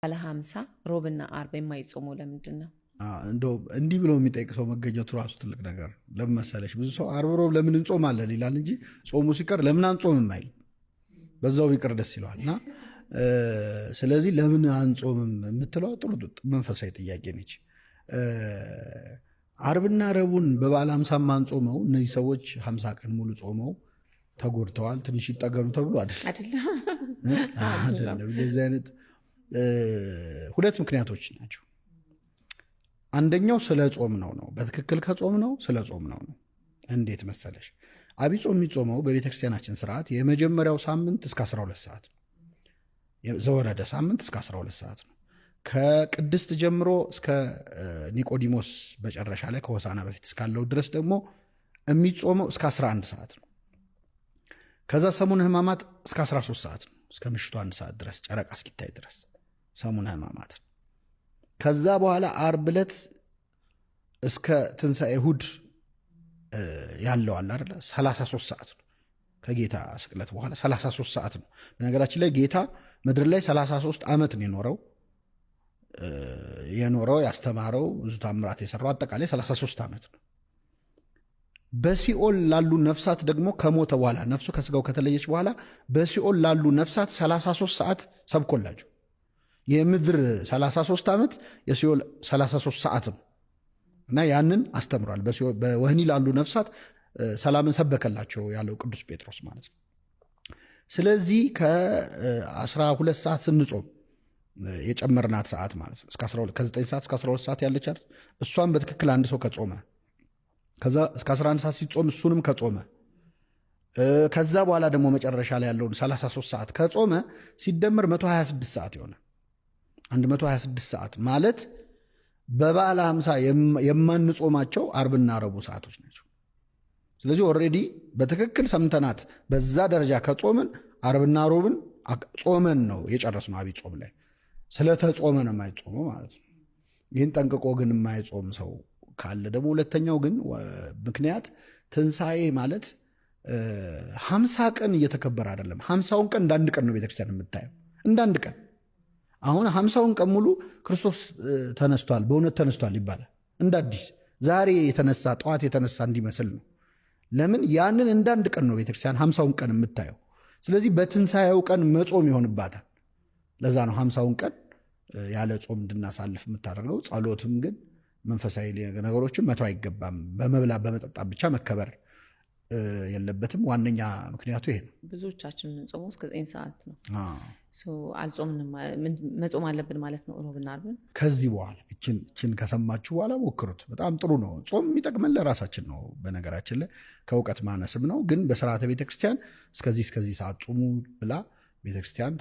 ባለ 50 ሮብና አርብ የማይጾመው ለምንድን ነው? እንደው እንዲህ ብሎ የሚጠይቅ ሰው መገኘቱ ራሱ ትልቅ ነገር ለመሰለሽ። ብዙ ሰው አርብ ሮብ ለምን እንጾማለን ይላል እንጂ ጾሙ ሲቀር ለምን አንጾምም አይል፣ በዛው ቢቀር ደስ ይለዋል። እና ስለዚህ ለምን አንጾምም የምትለው ጥሩ መንፈሳዊ ጥያቄ ነች። አርብና ረቡን በበዓለ 50 ማንጾመው እነዚህ ሰዎች 50 ቀን ሙሉ ጾመው ተጎድተዋል፣ ትንሽ ይጠገኑ ተብሎ አይደለም። እንደዚህ አይነት ሁለት ምክንያቶች ናቸው። አንደኛው ስለ ጾም ነው። በትክክል ከጾም ነው ስለ ጾም ነው። እንዴት መሰለሽ? አብይ ጾም የሚጾመው በቤተክርስቲያናችን ስርዓት የመጀመሪያው ሳምንት እስከ 12 ሰዓት ነው። ዘወረደ ሳምንት እስከ 12 ሰዓት ነው። ከቅድስት ጀምሮ እስከ ኒቆዲሞስ መጨረሻ ላይ ከሆሳና በፊት እስካለው ድረስ ደግሞ የሚጾመው እስከ 11 ሰዓት ነው። ከዛ ሰሙነ ሕማማት እስከ 13 ሰዓት ነው። እስከ ምሽቱ 1 ሰዓት ድረስ ጨረቃ እስኪታይ ድረስ ሰሙነ ሕማማት። ከዛ በኋላ ዓርብ ዕለት እስከ ትንሣኤ እሑድ ያለው አለ አይደል 33 ሰዓት ነው። ከጌታ ስቅለት በኋላ 33 ሰዓት ነው። በነገራችን ላይ ጌታ ምድር ላይ 33 ዓመት ነው የኖረው ያስተማረው ብዙ ታምራት የሰራው አጠቃላይ 33 ዓመት ነው። በሲኦል ላሉ ነፍሳት ደግሞ ከሞተ በኋላ ነፍሱ ከስጋው ከተለየች በኋላ በሲኦል ላሉ ነፍሳት 33 ሰዓት ሰብኮላቸው። የምድር 33 ዓመት የሲኦል 33 ሰዓት ነው እና ያንን አስተምሯል። በወህኒ ላሉ ነፍሳት ሰላምን ሰበከላቸው ያለው ቅዱስ ጴጥሮስ ማለት ነው። ስለዚህ ከ12 ሰዓት ስንጾም የጨመርናት ሰዓት ማለት ነው ከ9 ሰዓት እስከ 12 ሰዓት ያለች አይደል? እሷን በትክክል አንድ ሰው ከጾመ ከዛ እስከ 11 ሰዓት ሲጾም እሱንም ከጾመ ከዛ በኋላ ደግሞ መጨረሻ ላይ ያለውን 33 ሰዓት ከጾመ ሲደመር 126 ሰዓት ይሆናል። 126 ሰዓት ማለት በበዓለ 50 የማንጾማቸው አርብና ረቡ ሰዓቶች ናቸው። ስለዚህ ኦልሬዲ በትክክል ሰምተናት በዛ ደረጃ ከጾምን አርብና ሮብን ጾመን ነው የጨረስነው። አብይ ጾም ላይ ስለተጾመ ነው የማይጾመው ማለት ነው። ይህን ጠንቅቆ ግን የማይጾም ሰው ካለ ደግሞ ሁለተኛው ግን ምክንያት ትንሣኤ ማለት 50 ቀን እየተከበረ አይደለም። 50ውን ቀን እንዳንድ ቀን ነው ቤተክርስቲያን የምታየው፣ እንዳንድ ቀን። አሁን 50ውን ቀን ሙሉ ክርስቶስ ተነስቷል፣ በእውነት ተነስቷል ይባላል እንደ አዲስ። ዛሬ የተነሳ ጠዋት የተነሳ እንዲመስል ነው። ለምን? ያንን እንዳንድ ቀን ነው ቤተክርስቲያን 50ውን ቀን የምታየው። ስለዚህ በትንሣኤው ቀን መጾም ይሆንባታል። ለዛ ነው 50ውን ቀን ያለ ጾም እንድናሳልፍ የምታደርገው። ጸሎትም ግን መንፈሳዊ ነገሮችን መተው አይገባም። በመብላ በመጠጣት ብቻ መከበር የለበትም። ዋነኛ ምክንያቱ ይሄ ነው። ብዙዎቻችን የምንጾመው እስከ 9 ሰዓት ነው። አልጾምንም፣ መጾም አለብን ማለት ነው ሮብና ዓርብን። ከዚህ በኋላ እችን ከሰማችሁ በኋላ ሞክሩት። በጣም ጥሩ ነው። ጾም የሚጠቅመን ለራሳችን ነው። በነገራችን ላይ ከእውቀት ማነስም ነው። ግን በስርዓተ ቤተክርስቲያን እስከዚህ ሰዓት ጾሙ ብላ ቤተክርስቲያን